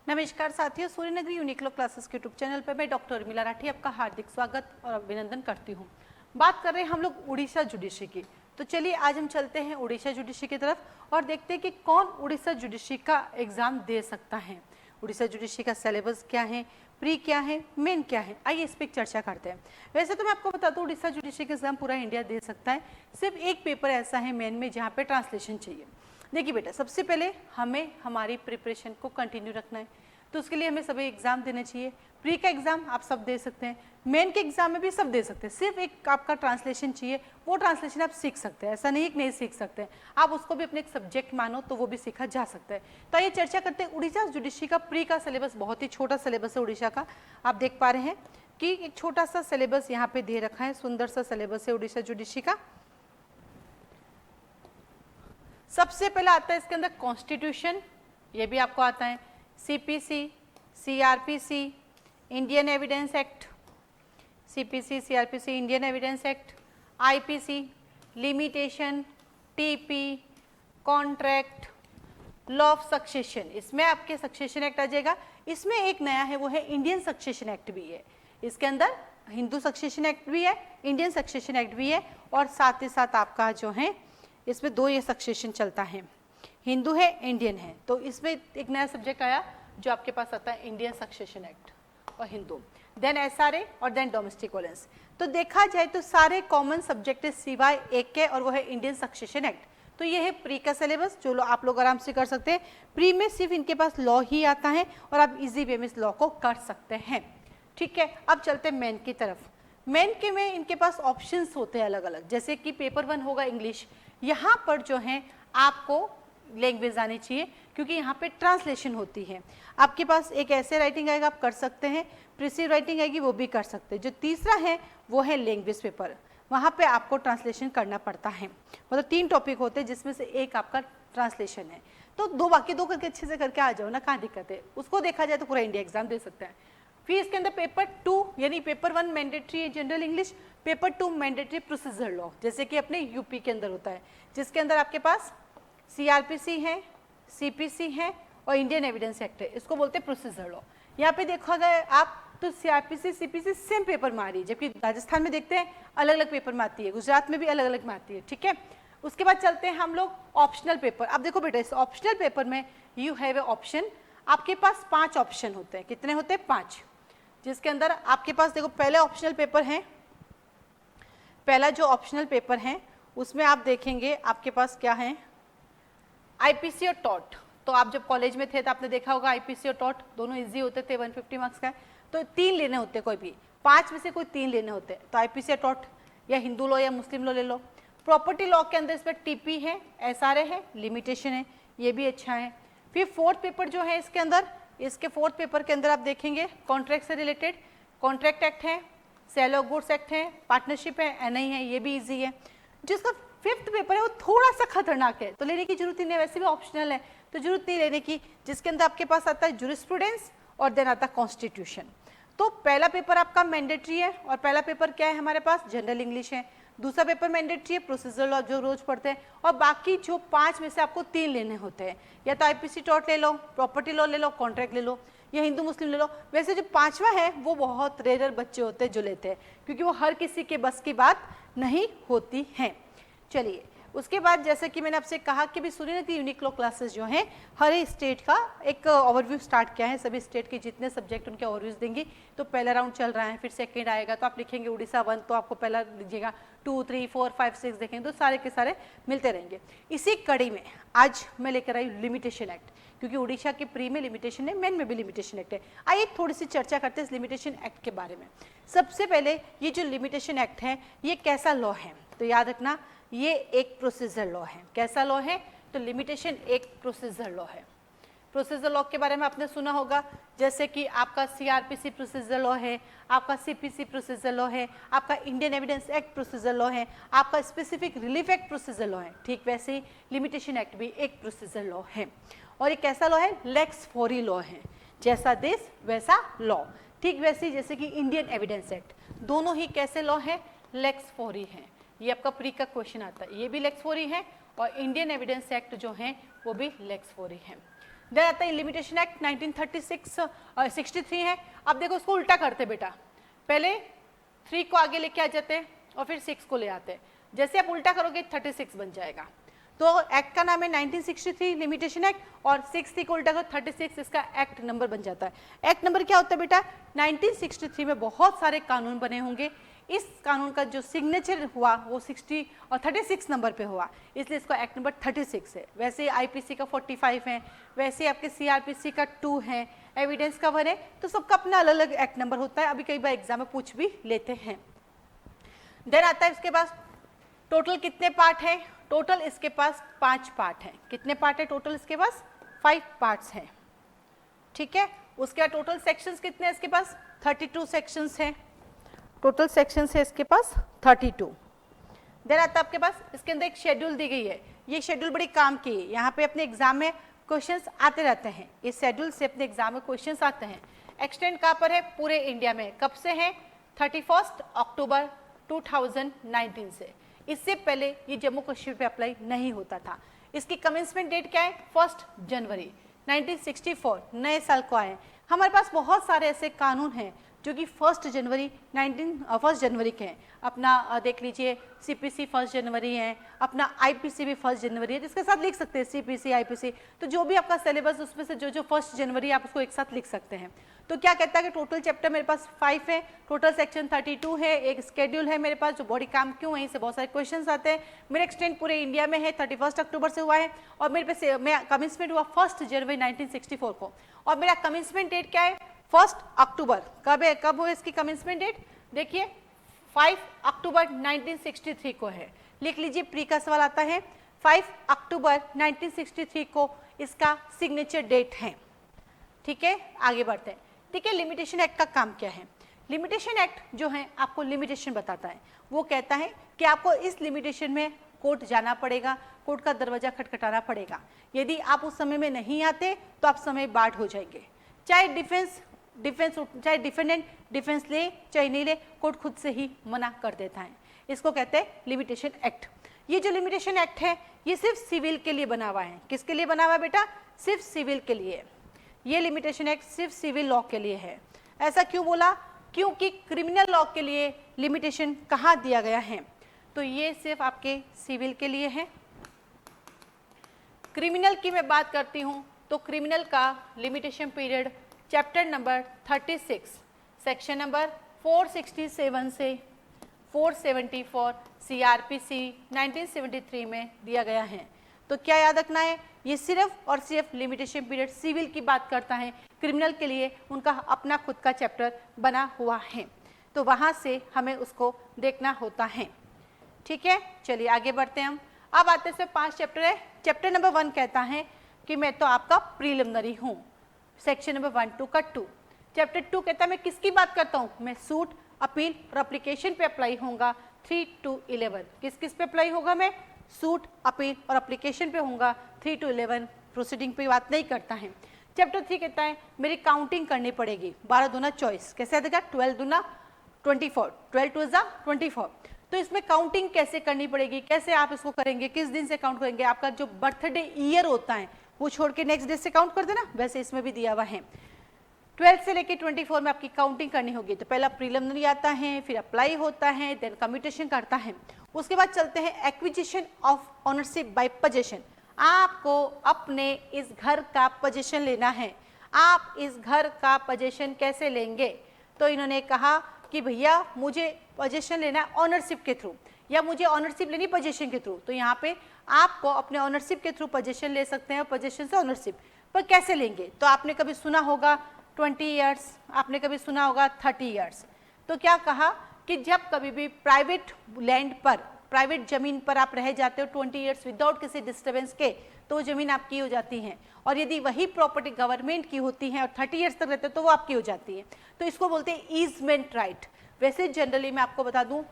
नमस्कार साथियों, Suryanagari Uniqlo classes के यूट्यूब चैनल पर मैं डॉक्टर उर्मिला राठी आपका हार्दिक स्वागत और अभिनंदन करती हूँ। बात कर रहे हैं हम लोग उड़ीसा जुडिशरी की। तो चलिए आज हम चलते हैं उड़ीसा जुडिशरी की तरफ और देखते हैं कि कौन उड़ीसा जुडिशरी का एग्जाम दे सकता है। उड़ीसा जुडिशरी का सिलेबस क्या है, प्री क्या है, मेन क्या है, आइए इस पर चर्चा करते हैं। वैसे तो मैं आपको बता दूं उड़ीसा जुडिशरी का एग्जाम पूरा इंडिया दे सकता है, सिर्फ एक पेपर ऐसा है मेन में जहाँ पे ट्रांसलेशन चाहिए। देखिए बेटा, सबसे पहले हमें हमारी प्रिपरेशन को कंटिन्यू रखना है, तो उसके लिए हमें सभी एग्जाम देने चाहिए। प्री का एग्जाम आप सब दे सकते हैं, मेन के एग्जाम में भी सब दे सकते हैं, सिर्फ एक आपका ट्रांसलेशन चाहिए, वो ट्रांसलेशन आप सीख सकते हैं, ऐसा नहीं कि नहीं सीख सकते, आप उसको भी अपने एक सब्जेक्ट मानो तो वो भी सीखा जा सकता है। तो आइए चर्चा करते हैं। उड़ीसा जुडिशरी का प्री का सिलेबस बहुत ही छोटा सिलेबस है उड़ीसा का। आप देख पा रहे हैं कि एक छोटा सा सिलेबस यहाँ पे दे रखा है, सुंदर सा सिलेबस है उड़ीसा जुडिशरी का। सबसे पहले आता है इसके अंदर कॉन्स्टिट्यूशन, ये भी आपको आता है, CPC, CrPC, Indian evidence act, CPC, CrPC, Indian evidence act, IPC, limitation, TP, contract, law of succession, इसमें आपके सक्सेशन एक्ट आ जाएगा। इसमें एक नया है वो है इंडियन सक्सेशन एक्ट भी है, इसके अंदर हिंदू सक्सेशन एक्ट भी है, इंडियन सक्सेशन एक्ट भी है, और साथ ही साथ आपका जो है इसमें दो ये सक्सेशन चलता है, हिंदू है, इंडियन है। तो इसमें एक नया सब्जेक्ट आया जो आपके पास आता है इंडियन सक्सेशन एक्ट और हिंदू, देन एसआरए और देन डोमेस्टिक वायलेंस। तो देखा जाए तो सारे कॉमन सब्जेक्ट है सिवाय एक के, और वो है इंडियन सक्सेशन एक्ट। तो ये है प्री का सिलेबस जो आप लोग आराम से कर सकते हैं। प्री में सिर्फ इनके पास लॉ ही आता है और आप इजी वे में इस लॉ को कर सकते हैं। ठीक है, अब चलते हैं मेन की तरफ। मेन के में इनके पास ऑप्शंस होते हैं अलग अलग, जैसे कि पेपर 1 होगा इंग्लिश, यहाँ पर जो है आपको लैंग्वेज आनी चाहिए क्योंकि यहाँ पे ट्रांसलेशन होती है। आपके पास एक ऐसे राइटिंग आएगा आप कर सकते हैं, प्रिसिव राइटिंग आएगी वो भी कर सकते हैं। जो तीसरा है वो है लैंग्वेज पेपर, वहाँ पे आपको ट्रांसलेशन करना पड़ता है। मतलब 3 टॉपिक होते हैं जिसमें से एक आपका ट्रांसलेशन है। तो बाकी दो करके अच्छे से करके आ जाओ ना, कहाँ दिक्कत है। उसको देखा जाए तो पूरा इंडिया एग्जाम दे सकता है। फिर इसके अंदर पेपर 2 यानी पेपर 1 मैंडेटरी है general English, paper 2 mandatory procedure law, जैसे कि अपने यूपी के अंदर होता है, जिसके अंदर आपके पास सीआरपीसी है, सीपीसी है और इंडियन एविडेंस एक्ट है, इसको बोलते हैं प्रोसीजर लॉ। यहाँ पे देखा गया आप तो सीआरपीसी सीपीसी सेम पेपर में आ रही है, जबकि राजस्थान में देखते हैं अलग अलग पेपर में आती है, गुजरात में भी अलग अलग में आती है। ठीक है, उसके बाद चलते हैं हम लोग ऑप्शनल पेपर। अब देखो बेटा, इस ऑप्शनल पेपर में यू हैव ए ऑप्शन, आपके पास 5 ऑप्शन होते हैं। कितने होते हैं? 5, जिसके अंदर आपके पास देखो पहले ऑप्शनल पेपर है, पहला जो ऑप्शनल पेपर है उसमें आप देखेंगे आपके पास क्या है, आईपीसी और टॉट। तो आप जब कॉलेज में थे तो आपने देखा होगा आईपीसी और टॉट दोनों इजी होते थे, 150 मार्क्स का है, तो 3 लेने होते, कोई भी 5 में से कोई 3 लेने होते, तो आईपीसी या टॉट या हिंदू लॉ या मुस्लिम लॉ ले लो। प्रॉपर्टी लॉ के अंदर इसमें टीपी है, एसआरए है, लिमिटेशन है, ये भी अच्छा है। फिर 4th पेपर जो है इसके अंदर, इसके 4th पेपर के अंदर आप देखेंगे कॉन्ट्रैक्ट से रिलेटेड कॉन्ट्रैक्ट एक्ट है, सेल ऑफ गुड्स एक्ट है, पार्टनरशिप है, एनआई है, ये भी इजी है। जिसका 5th पेपर है वो थोड़ा सा खतरनाक है, तो लेने की जरूरत ही नहीं, वैसे भी ऑप्शनल है तो जरूरत नहीं लेने की, जिसके अंदर आपके पास आता है जूरिस्प्रूडेंस और देन आता है कॉन्स्टिट्यूशन। तो पहला पेपर आपका मैंडेटरी है, और पहला पेपर क्या है हमारे पास, जनरल इंग्लिश है। दूसरा पेपर मैंडेटरी है, प्रोसीजर लॉ जो रोज पढ़ते हैं, और बाकी जो 5 में से आपको 3 लेने होते हैं, या तो आईपीसी टॉट ले लो, प्रॉपर्टी लॉ ले लो, कॉन्ट्रैक्ट ले लो, या हिंदू मुस्लिम ले लो। वैसे जो 5वां है वो बहुत रेयर बच्चे होते हैं जो लेते हैं, क्योंकि वो हर किसी के बस की बात नहीं होती है। चलिए, उसके बाद जैसे कि मैंने आपसे कहा कि भी सूर्यनगरी यूनिक्लो क्लासेस जो हैं हर स्टेट का एक ओवरव्यू स्टार्ट किया है, सभी स्टेट के जितने सब्जेक्ट उनके ओवरव्यूज देंगी। तो पहला राउंड चल रहा है, फिर सेकंड आएगा, तो आप लिखेंगे उड़ीसा 1 तो आपको पहला लीजिएगा, 2, 3, 4, 5, 6 देखेंगे तो सारे के सारे मिलते रहेंगे। इसी कड़ी में आज मैं लेकर आई लिमिटेशन एक्ट, क्योंकि उड़ीसा के प्री में लिमिटेशन है, मेन में भी लिमिटेशन एक्ट है। आइए थोड़ी सी चर्चा करते हैं इस लिमिटेशन एक्ट के बारे में। सबसे पहले ये जो लिमिटेशन एक्ट है ये कैसा लॉ है, तो याद रखना ये एक प्रोसीजर लॉ है। कैसा लॉ है? तो लिमिटेशन एक प्रोसीजर लॉ है। प्रोसीजर लॉ के बारे में आपने सुना होगा, जैसे कि आपका सीआरपीसी प्रोसीजर लॉ है, आपका सीपीसी प्रोसीजर लॉ है, आपका Indian evidence act procedure law है, आपका specific relief act procedure law है। ठीक वैसे ही लिमिटेशन एक्ट भी एक प्रोसीजर लॉ है। और ये कैसा लॉ है? लेक्स फॉरी लॉ है, जैसा देश वैसा लॉ। ठीक वैसे ही जैसे कि इंडियन एविडेंस एक्ट, दोनों ही कैसे लॉ है? लेक्स फॉरी है। ये आपका प्री का क्वेश्चन आता है, ये भी लेक्स फॉरी है और इंडियन एविडेंस एक्ट जो है वो भी लेक्स फॉरी है। देन आता है लिमिटेशन एक्ट 1963 है। अब देखो उसको उल्टा करते बेटा, पहले 3 को आगे लेके आ जाते हैं और फिर 6 को ले आते हैं। जैसे आप उल्टा करोगे 36 बन जाएगा। तो एक्ट का नाम है 1963 लिमिटेशन एक्ट, और 6 को उल्टा करो 36, इसका एक्ट नंबर बन जाता है। एक्ट नंबर क्या होता है बेटा, 1963 में बहुत सारे कानून बने होंगे, इस कानून का जो सिग्नेचर हुआ वो 60 और 36 नंबर पे हुआ, इसलिए इसका एक्ट नंबर 36 है। वैसे आईपीसी का 45 है, वैसे आपके सीआरपीसी का 2 है, एविडेंस का 1 है, तो सबका अपना अलग अलग एक्ट नंबर होता है। अभी कई बार एग्जाम में पूछ भी लेते हैं। देन आता है इसके पास टोटल कितने पार्ट है, टोटल इसके पास 5 पार्ट हैं। कितने पार्ट है टोटल इसके पास, 5 पार्ट्स हैं, ठीक है। उसके बाद टोटल सेक्शंस कितने हैं इसके पास, 32 सेक्शंस हैं, टोटल सेक्शंस है इसके पास 32। देन आता है आपके पास इसके अंदर एक शेड्यूल दी गई है, ये शेड्यूल बड़ी काम की है, यहाँ पे अपने एग्जाम में क्वेश्चंस आते रहते हैं, इस शेड्यूल से अपने एग्जाम में क्वेश्चंस आते हैं। एक्सटेंड कहाँ पर है, पूरे इंडिया में। कब से है, 31 अक्टूबर 2019 से। इससे पहले ये जम्मू कश्मीर पे अप्लाई नहीं होता था। इसकी कमेंसमेंट डेट क्या है, 1 जनवरी 1964, नए साल को आए। हमारे पास बहुत सारे ऐसे कानून हैं जो कि 1 जनवरी के हैं। अपना देख लीजिए सीपीसी 1 जनवरी है, अपना आईपीसी भी 1 जनवरी है, जिसके साथ लिख सकते हैं सीपीसी आईपीसी। तो जो भी आपका सिलेबस उसमें से जो 1 जनवरी आप उसको एक साथ लिख सकते हैं। तो क्या कहता है कि टोटल चैप्टर मेरे पास 5 है, टोटल सेक्शन 32 है, एक शेड्यूल है मेरे पास जो बॉडी काम क्यों, वहीं से बहुत सारे क्वेश्चंस आते हैं। मेरा एक्सटेंड पूरे इंडिया में है, 31 अक्टूबर से हुआ है, और मेरे पे मैं कमिंसमेंट हुआ 1 जनवरी 1964 को, और मेरा कमिंसमेंट डेट क्या है, 1 अक्टूबर। कब है, कब हुआ इसकी कमिंसमेंट डेट, देखिए 5 अक्टूबर 1963 को है। लिख लीजिए, प्री का सवाल आता है, 5 अक्टूबर 1963 को इसका सिग्नेचर डेट है, ठीक है। आगे बढ़ते हैं, ठीक है। लिमिटेशन एक्ट का काम क्या है, लिमिटेशन एक्ट जो है आपको लिमिटेशन बताता है। वो कहता है कि आपको इस लिमिटेशन में कोर्ट जाना पड़ेगा, कोर्ट का दरवाजा खटखटाना पड़ेगा। यदि आप उस समय में नहीं आते तो आप समय बाढ़ हो जाएंगे। चाहे चाहे डिफेंडेंट डिफेंस ले चाहे नहीं ले, कोर्ट खुद से ही मना कर देता है। इसको कहते हैं लिमिटेशन एक्ट। ये जो लिमिटेशन एक्ट है ये सिर्फ सिविल के लिए बना हुआ है। किसके लिए बना हुआ है बेटा, सिर्फ सिविल के लिए। ये लिमिटेशन एक्ट सिर्फ सिविल लॉ के लिए है। ऐसा क्यों बोला, क्योंकि क्रिमिनल लॉ के लिए लिमिटेशन कहाँ दिया गया है, तो ये सिर्फ आपके सिविल के लिए है। क्रिमिनल की मैं बात करती हूँ तो क्रिमिनल का limitation period chapter number 36 section number 467 से 474 सीआरपीसी 1973 में दिया गया है। तो क्या याद रखना है, ये सिर्फ और सिर्फ लिमिटेशन पीरियड सिविल की बात करता है। क्रिमिनल के लिए उनका अपना खुद का चैप्टर बना हुआ है, तो वहाँ से हमें उसको देखना होता है, ठीक है। चलिए आगे बढ़ते हैं हम। अब आते से 5 चैप्टर है। चैप्टर नंबर 1 कहता है कि मैं तो आपका प्रीलिमिनरी हूँ, सेक्शन नंबर 1 टू का 2। चैप्टर 2 कहता है मैं किसकी बात करता हूँ, मैं सूट, अपील और एप्लीकेशन पे अप्लाई होगा 3 to 11। किस किस पे अप्लाई होगा, मैं सूट, अपील और एप्लीकेशन पे होगा 3 to 11, प्रोसीडिंग पे बात नहीं करता है। चैप्टर 3 कहता है मेरी काउंटिंग करनी पड़ेगी, 12 दूना 24, कैसे आएगा 12 दूना 24, 12 2 24। तो इसमें काउंटिंग कैसे करनी पड़ेगी, कैसे आप इसको करेंगे, किस दिन से काउंट करेंगे, आपका जो बर्थडे ईयर होता है वो छोड़ के नेक्स्ट डे से काउंट कर देना, वैसे इसमें भी दिया हुआ है। 12 से लेके 24 में आपकी काउंटिंग करनी होगी। तो पहला प्रीलिमिनरी आता है, फिर अप्लाई होता है, देन कम्यूटेशन करता है। उसके बाद चलते हैं acquisition of ownership by possession. आपको अपने इस घर का पोजेशन लेना है। आप इस घर का पोजेशन कैसे लेंगे, तो इन्होंने कहा कि भैया मुझे पोजेशन लेना है ऑनरशिप के थ्रू, या मुझे ऑनरशिप लेनी पोजेशन के थ्रू। तो यहाँ पे आपको अपने ऑनरशिप के थ्रू पोजेशन ले सकते हैं, पोजेशन से ऑनरशिप। पर कैसे लेंगे, तो आपने कभी सुना होगा 20 ईयर्स, आपने कभी सुना होगा 30 ईयर्स। तो क्या कहा कि जब कभी भी प्राइवेट लैंड पर, प्राइवेट जमीन पर आप रह जाते हो 20 ईयर्स विदाउट किसी डिस्टर्बेंस के, तो वो जमीन आपकी हो जाती है। और यदि वही प्रॉपर्टी गवर्नमेंट की होती है और 30 ईयर्स तक रहते हो तो वो आपकी हो जाती है। तो इसको बोलते हैं ईजमेंट राइट। वैसे जनरली मैं आपको बता दूं,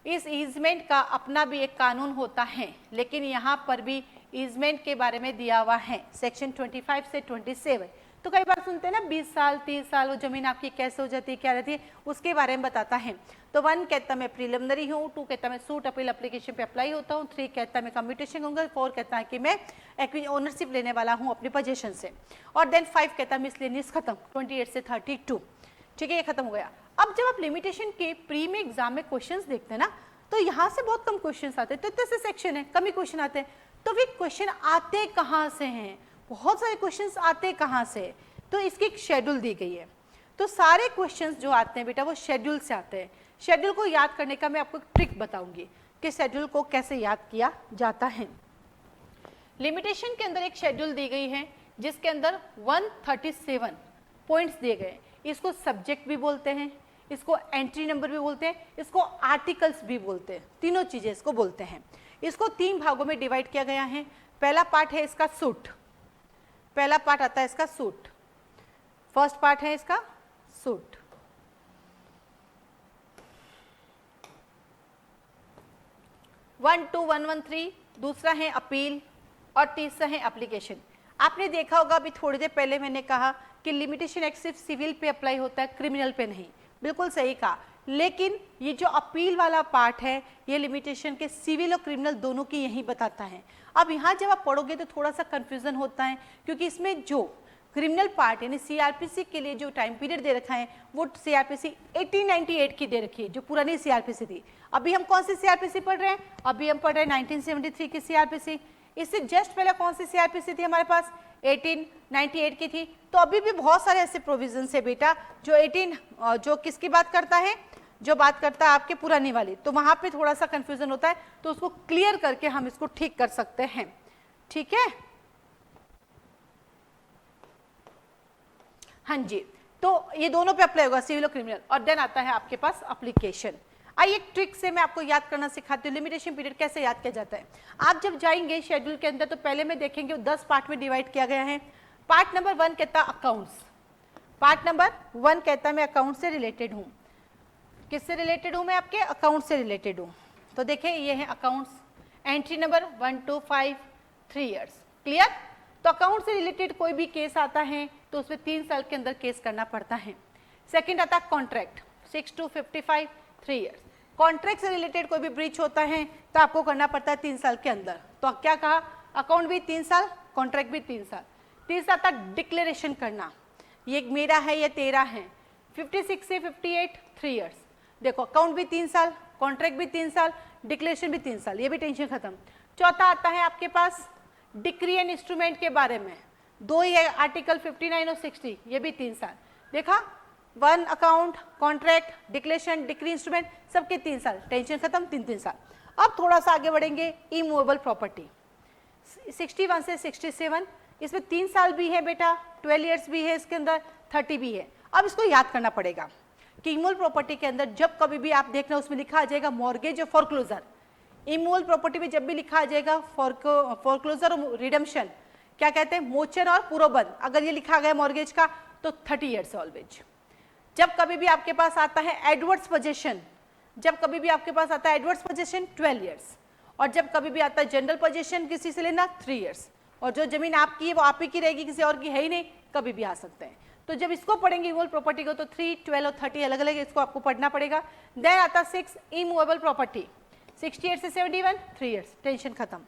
इस ईजमेंट का अपना भी एक कानून होता है, लेकिन यहाँ पर भी ईजमेंट के बारे में दिया हुआ है सेक्शन 25 से 27। तो कई बार सुनते हैं ना 20 साल 30 साल वो जमीन आपकी कैसे हो जाती है, क्या रहती है, उसके बारे में बताता है। तो 1 कहता मैं प्रीलिमिनरी हूँ, 2 कहता मैं सूट अपील एप्लीकेशन पे अप्लाई होता हूँ, 3 कहता मैं कम्यूटेशन होगा, 4 कहता है कि मैं ओनरशिप लेने वाला हूँ अपनी पोजीशन से, और देन 5 कहता है मिसलेनियस खत्म 28 से 32। ठीक है, ये खत्म हो गया। अब जब आप लिमिटेशन के प्री में एग्जाम में क्वेश्चंस देखते हैं ना, तो यहाँ से बहुत कम क्वेश्चंस आते हैं, तो इतने से सेक्शन है, कम ही क्वेश्चन आते हैं। तो वे क्वेश्चन आते कहाँ से हैं, बहुत सारे क्वेश्चंस आते कहाँ से, तो इसकी एक शेड्यूल दी गई है। तो सारे क्वेश्चंस जो आते हैं बेटा वो शेड्यूल से आते हैं। शेड्यूल को याद करने का मैं आपको ट्रिक बताऊंगी कि शेड्यूल को कैसे याद किया जाता है। लिमिटेशन के अंदर एक शेड्यूल दी गई है जिसके अंदर 137 पॉइंट्स दिए गए। इसको सब्जेक्ट भी बोलते हैं, इसको एंट्री नंबर भी बोलते हैं, इसको आर्टिकल्स भी बोलते हैं, तीनों चीजें इसको बोलते हैं। इसको 3 भागों में डिवाइड किया गया है। पहला पार्ट है इसका सूट, पहला पार्ट आता है इसका सूट, फर्स्ट पार्ट है इसका सूट। वन टू 113 दूसरा है अपील और तीसरा है एप्लीकेशन। आपने देखा होगा अभी थोड़ी देर पहले मैंने कहा कि लिमिटेशन एक्ट सिर्फ सिविल पे अप्लाई होता है, क्रिमिनल पे नहीं। बिल्कुल सही कहा, लेकिन ये जो अपील वाला पार्ट है ये लिमिटेशन के सिविल और क्रिमिनल दोनों की यही बताता है। अब यहाँ जब आप पढ़ोगे तो थोड़ा सा कंफ्यूजन होता है, क्योंकि इसमें जो क्रिमिनल पार्ट यानी सीआरपीसी के लिए जो टाइम पीरियड दे रखा है वो सीआरपीसी 1898 की दे रखी है, जो पुरानी सीआरपीसी थी। अभी हम कौन सी सीआरपीसी पढ़ रहे हैं, अभी हम पढ़ रहे हैं 1973 की सीआरपीसी। इससे जस्ट पहले कौन सी सीआरपीसी थी हमारे पास, 1898 की थी। तो अभी भी बहुत सारे ऐसे प्रोविजन है बेटा जो किसकी बात करता है, जो बात करता है आपके पुरानी वाली। तो वहां पे थोड़ा सा कंफ्यूजन होता है, तो उसको क्लियर करके हम इसको ठीक कर सकते हैं। ठीक है, हाँ जी, तो ये दोनों पे अप्लाई होगा, सिविल और क्रिमिनल। और देन आता है आपके पास एप्लीकेशन। आइए एक ट्रिक से मैं आपको याद करना सिखाती हूँ लिमिटेशन पीरियड कैसे याद किया जाता है। आप जब जाएंगे शेड्यूल के अंदर तो पहले में देखेंगे 10 पार्ट में डिवाइड किया गया है। पार्ट नंबर 1 कहता है अकाउंट्स, पार्ट नंबर 1 कहता है मैं अकाउंट से रिलेटेड हूँ। किससे रिलेटेड हूँ मैं, आपके अकाउंट से रिलेटेड हूँ। तो देखिए ये है accounts, entry number 1 to 5 3 years. Clear, तो अकाउंट से रिलेटेड कोई भी केस आता है तो उसमें 3 साल के अंदर केस करना पड़ता है। सेकंड आता है कॉन्ट्रैक्ट 6 to 55 3 ईयर्स। कॉन्ट्रैक्ट से रिलेटेड कोई भी ब्रीच होता है तो आपको करना पड़ता है 3 साल के अंदर। तो क्या कहा, अकाउंट भी 3 साल, कॉन्ट्रैक्ट भी 3 साल। तीसरा आता है डिक्लेरेशन करना, ये मेरा है ये तेरा है, 56 से 58 3 ईयर्स। देखो अकाउंट भी 3 साल, कॉन्ट्रैक्ट भी 3 साल, डिक्लेरेशन भी 3 साल, ये भी टेंशन खत्म। चौथा आता है आपके पास डिक्री एंड इंस्ट्रूमेंट के बारे में, 2 ही है, आर्टिकल 59 और 60, ये भी 3 साल। देखा, 1 account, contract, declaration, decree instrument, सबके 3 साल, टेंशन खत्म, 3 साल। अब थोड़ा सा आगे बढ़ेंगे, इमूवेबल प्रॉपर्टी 61 से 67, इसमें 3 साल भी है बेटा, 12 ईयर्स भी है इसके अंदर, 30 भी है। अब इसको याद करना पड़ेगा कि इमूवेबल प्रॉपर्टी के अंदर जब कभी भी आप देखना उसमें लिखा आ जाएगा मॉर्गेज और फॉरक्लोजर। इमूवेबल प्रॉपर्टी में जब भी लिखा आ जाएगा फॉरक्लोजर और रिडम्पशन, क्या कहते हैं, मोचन और पूर्वबंध, अगर ये लिखा गया मॉर्गेज का तो 30 ईयर्स ऑलवेज। जब कभी भी आपके पास आता है एडवर्स पोजीशन, जब कभी भी आपके पास आता है एडवर्स पोजीशन 12 ईयर्स, और जब कभी भी आता है जनरल पोजीशन किसी से लेना 3 ईयर्स। और जो जमीन आपकी है वो आप ही की रहेगी, किसी और की है ही नहीं, कभी भी आ सकते हैं। तो जब इसको पढ़ेंगे इमूवेबल प्रॉपर्टी को तो 3, 12 और 30 अलग अलग इसको आपको पढ़ना पड़ेगा। देन आता 6 इमूवेबल प्रॉपर्टी 68 से 71 3 ईयर्स, टेंशन खत्म।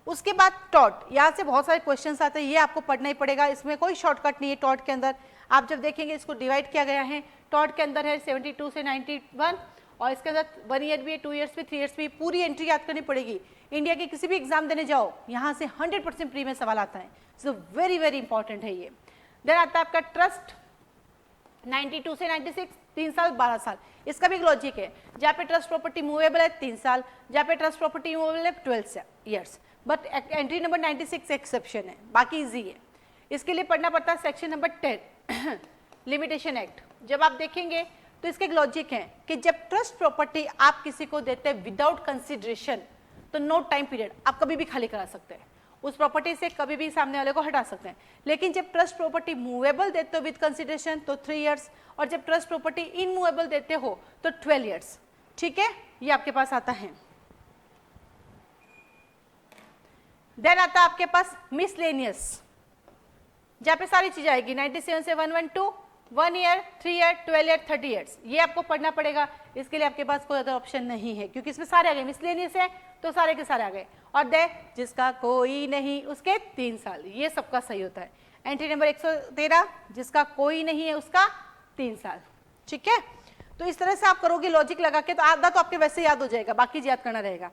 उसके बाद टॉट, यहाँ से बहुत सारे क्वेश्चंस आते हैं, ये आपको पढ़ना ही पड़ेगा, इसमें कोई शॉर्टकट नहीं है। टॉट के अंदर आप जब देखेंगे इसको डिवाइड किया गया है, टॉट के अंदर है 72 से 91, और इसके अंदर 1 ईयर भी है, 2 ईयर्स भी, 3 ईयर्स भी। पूरी एंट्री याद करनी पड़ेगी। इंडिया के किसी भी एग्जाम देने जाओ यहाँ से 100% प्री में सवाल आता है, सो वेरी वेरी इंपॉर्टेंट है ये। देन आता है आपका ट्रस्ट 92 से 96 3 साल 12 साल, इसका भी एक लॉजिक है। जहाँ पे ट्रस्ट प्रॉपर्टी मूवेबल है 3 साल, जहाँ पे ट्रस्ट प्रॉपर्टी मूवेबल है 12 years. But entry number 96 exception है, बाकी इजी है। इसके लिए पढ़ना पड़ता है सेक्शन नंबर 10 लिमिटेशन एक्ट। जब आप देखेंगे तो इसके एक लॉजिक है कि जब ट्रस्ट प्रॉपर्टी आप किसी को देते हैं विदाउट कंसिडरेशन तो नो टाइम पीरियड, आप कभी भी खाली करा सकते हैं, उस प्रॉपर्टी से कभी भी सामने वाले को हटा सकते हैं। लेकिन जब ट्रस्ट प्रॉपर्टी मूवेबल देते हो विद कंसिडरेशन तो 3 ईयर्स, और जब ट्रस्ट प्रॉपर्टी इनमूवेबल देते हो तो 12 ईयर्स। ठीक है, ये आपके पास आता है। देन आता है आपके पास मिसलेनियस। जहाँ पे सारी चीजें आएगी 97 से 112, 1 ईयर, 3 ईयर, 12 ईयर, 30 ईयर्स, ये आपको पढ़ना पड़ेगा। इसके लिए आपके पास कोई अदर ऑप्शन नहीं है क्योंकि इसमें सारे आ गए, मिसलेनियस है तो सारे के सारे आ गए। और दे जिसका कोई नहीं उसके 3 साल, ये सबका सही होता है। एंट्री नंबर 113, जिसका कोई नहीं है उसका 3 साल। ठीक है, तो इस तरह से आप करोगे लॉजिक लगा के, तो आधा तो आपके वैसे याद हो जाएगा, बाकी याद करना रहेगा।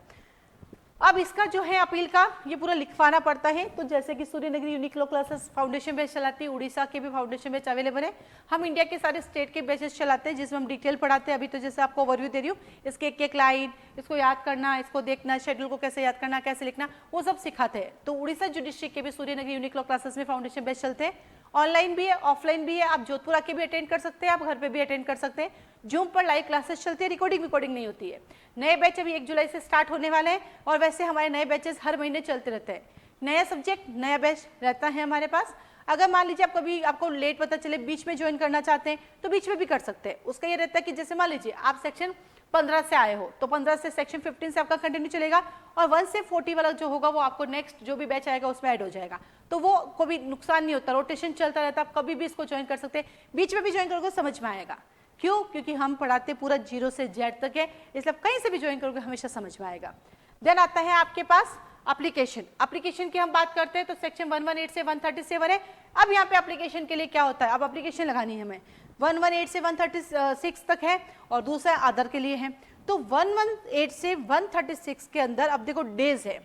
अब इसका जो है अपील का ये पूरा लिखवाना पड़ता है। तो जैसे कि Suryanagari unique law classes foundation batch चलाती है, उड़ीसा के भी फाउंडेशन बैच अवेलेबल है। हम इंडिया के सारे स्टेट के बैचेस चलाते हैं जिसमें हम डिटेल पढ़ाते हैं। अभी तो जैसे आपको ओवरव्यू दे रही हूँ, इसके एक लाइन, इसको याद करना, इसको देखना, शेड्यूल को कैसे याद करना, कैसे लिखना, वो सब सिखाते हैं। तो उड़ीसा जुडिशरी के भी सूर्यनगरी यूनिक लॉ क्लासेस में फाउंडेशन बैच चलते हैं, ऑनलाइन भी है, ऑफलाइन भी है। आप जोधपुर आके भी अटेंड कर सकते हैं, आप घर पे भी अटेंड कर सकते हैं। जूम पर लाइव क्लासेस चलती है, रिकॉर्डिंग नहीं होती है। नए बैच अभी 1 जुलाई से स्टार्ट होने वाले हैं और वैसे हमारे नए बैचेस हर महीने चलते रहते हैं। नया सब्जेक्ट नया बैच रहता है हमारे पास। अगर मान लीजिए आप कभी आपको लेट पता चले, बीच में ज्वाइन करना चाहते हैं तो बीच में भी कर सकते हैं। उसका ये रहता है कि जैसे मान लीजिए आप सेक्शन 15 से आए हो तो 15 से सेक्शन 15 से आपका कंटिन्यू चलेगा और 1 से 40 वाला जो होगा वो आपको नेक्स्ट जो भी बैच आएगा उसमें ऐड हो जाएगा। तो वो कोई नुकसान नहीं होता, रोटेशन चलता रहता है, आप कभी भी इसको ज्वाइन कर सकते हैं। बीच में भी ज्वाइन करोगे समझ में आएगा। क्यों? क्योंकि हम पढ़ाते पूरा 0 से Z तक है, इसलिए आप कहीं से भी ज्वाइन करोगे हमेशा समझ में आएगा। देन आता है आपके पास एप्लीकेशन की हम बात करते हैं तो सेक्शन 118 से 137 है। अब यहाँ पे एप्लीकेशन के लिए क्या होता है, अब एप्लीकेशन लगानी है हमें। 118 से 136 तक है और दूसरा अदर के लिए है। तो 118 से 136 के अंदर अब देखो डेज है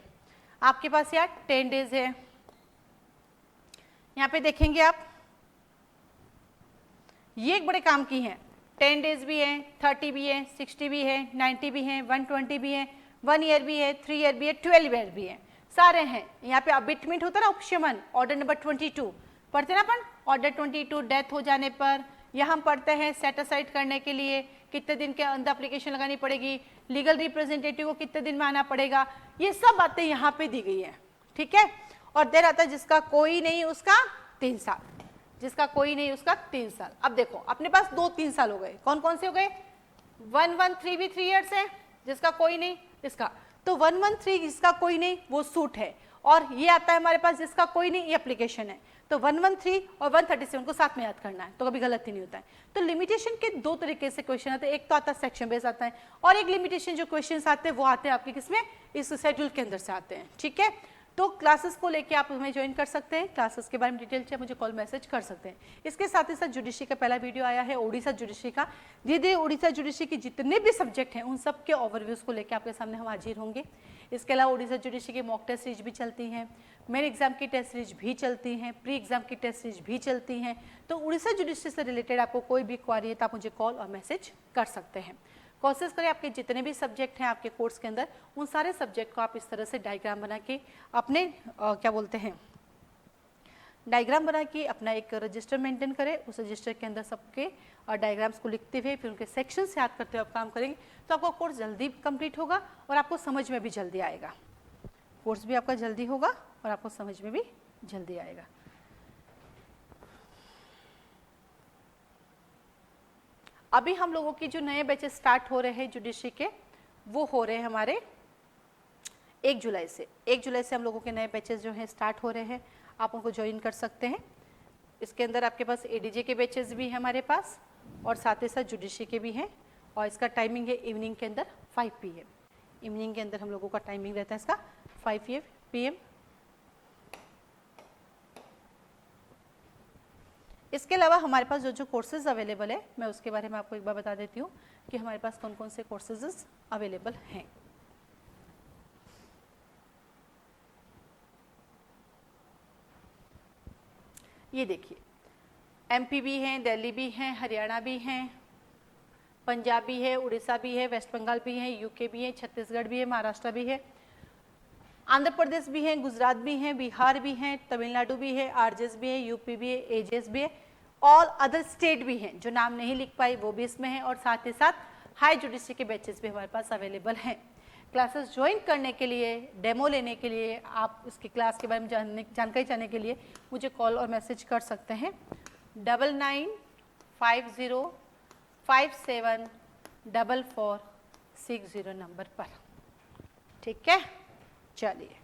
आपके पास, यार 10 डेज है। यहाँ पे देखेंगे आप, ये एक बड़े काम की है। 10 डेज भी है, 30 भी है, 60 भी है, 90 भी है, 120 भी है, 1 ईयर भी है, 3 ईयर भी है, 12 ईयर भी है, सारे हैं। यहाँ पे अबिटमेंट होता है ना, उपशमन, ऑर्डर नंबर 22 पढ़ते ना अपन, ऑर्डर 22 डेथ हो जाने पर, यहाँ हम पढ़ते हैं सेट असाइड करने के लिए कितने दिन के अंदर एप्लीकेशन लगानी पड़ेगी, लीगल रिप्रेजेंटेटिव को कितने दिन में आना पड़ेगा, ये सब बातें यहाँ पे दी गई है। ठीक है, और देर आता है जिसका कोई नहीं उसका 3 साल, जिसका कोई नहीं उसका 3 साल। अब देखो अपने पास 2-3 साल हो गए, कौन कौन से हो गए, 113 भी 3 ईयर्स है, जिसका कोई नहीं इसका, तो 113 जिसका कोई नहीं वो सूट है, और ये आता है हमारे पास जिसका कोई नहीं ये एप्लीकेशन है। तो 113 और 137 को साथ में याद करना है तो कभी गलत ही नहीं होता है। तो लिमिटेशन के 2 तरीके से क्वेश्चन आते हैं, एक तो आता है सेक्शन बेस आता है, और एक लिमिटेशन जो क्वेश्चन आते हैं वो आते हैं आपके किसमें, इस शेड्यूल के अंदर से आते हैं। ठीक है, तो क्लासेस को लेके आप हमें ज्वाइन कर सकते हैं, क्लासेस के बारे में डिटेल चाहिए मुझे कॉल मैसेज कर सकते हैं। इसके साथ ही साथ जुडिशरी का पहला वीडियो आया है उड़ीसा जुडिशरी का। धीरे उड़ीसा जुडिशरी के जितने भी सब्जेक्ट हैं उन सब के ओवरव्यूज को लेकर आपके सामने हम हाजिर होंगे। इसके अलावा उड़ीसा जुडिशरी की मॉक टेस्ट सीरीज भी चलती हैं, मेन एग्जाम की टेस्ट सीरीज भी चलती हैं, प्री एग्जाम की टेस्ट सीरीज भी चलती हैं। तो उड़ीसा जुडिशरी से रिलेटेड आपको कोई भी क्वारी है तो आप मुझे कॉल और मैसेज कर सकते हैं। कोशिश करें आपके जितने भी सब्जेक्ट हैं आपके कोर्स के अंदर उन सारे सब्जेक्ट को आप इस तरह से डायग्राम बना के अपने क्या बोलते हैं डायग्राम बना के अपना एक रजिस्टर मेंटेन करें। उस रजिस्टर के अंदर सबके डायग्राम्स को लिखते हुए फिर उनके सेक्शन से याद करते हुए आप काम करेंगे तो आपका कोर्स जल्दी कंप्लीट होगा और आपको समझ में भी जल्दी आएगा। कोर्स भी आपका जल्दी होगा और आपको समझ में भी जल्दी आएगा। अभी हम लोगों की जो नए बैचेस स्टार्ट हो रहे हैं जुडिशरी के वो हो रहे हैं हमारे 1 जुलाई से। 1 जुलाई से हम लोगों के नए बैचेस जो हैं स्टार्ट हो रहे हैं, आप उनको ज्वाइन कर सकते हैं। इसके अंदर आपके पास एडीजे के बैचेस भी हैं हमारे पास और साथ ही साथ जुडिशरी के भी हैं, और इसका टाइमिंग है इवनिंग के अंदर 5 PM। इवनिंग के अंदर हम लोगों का टाइमिंग रहता है इसका 5 PM। इसके अलावा हमारे पास जो जो कोर्सेज अवेलेबल है मैं उसके बारे में आपको एक बार बता देती हूँ कि हमारे पास कौन कौन से कोर्सेज अवेलेबल हैं। ये देखिए, MP भी हैं, दिल्ली भी हैं, हरियाणा भी हैं, पंजाब भी है, उड़ीसा भी है, वेस्ट बंगाल भी है, UK भी है, छत्तीसगढ़ भी है, महाराष्ट्र भी है, आंध्र प्रदेश भी है, गुजरात भी है, बिहार भी है, तमिलनाडु भी है, RJS भी है, UP भी है, AJS भी है, ऑल अदर स्टेट भी हैं जो नाम नहीं लिख पाई वो भी इसमें है, और साथ ही साथ हाई जुडिशरी के बैचेस भी हमारे पास अवेलेबल हैं। क्लासेस ज्वाइन करने के लिए, डेमो लेने के लिए, आप उसकी क्लास के बारे में जानकारी जानने के लिए मुझे कॉल और मैसेज कर सकते हैं 9950574460 नंबर पर। ठीक है, चलिए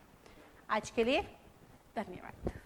आज के लिए धन्यवाद।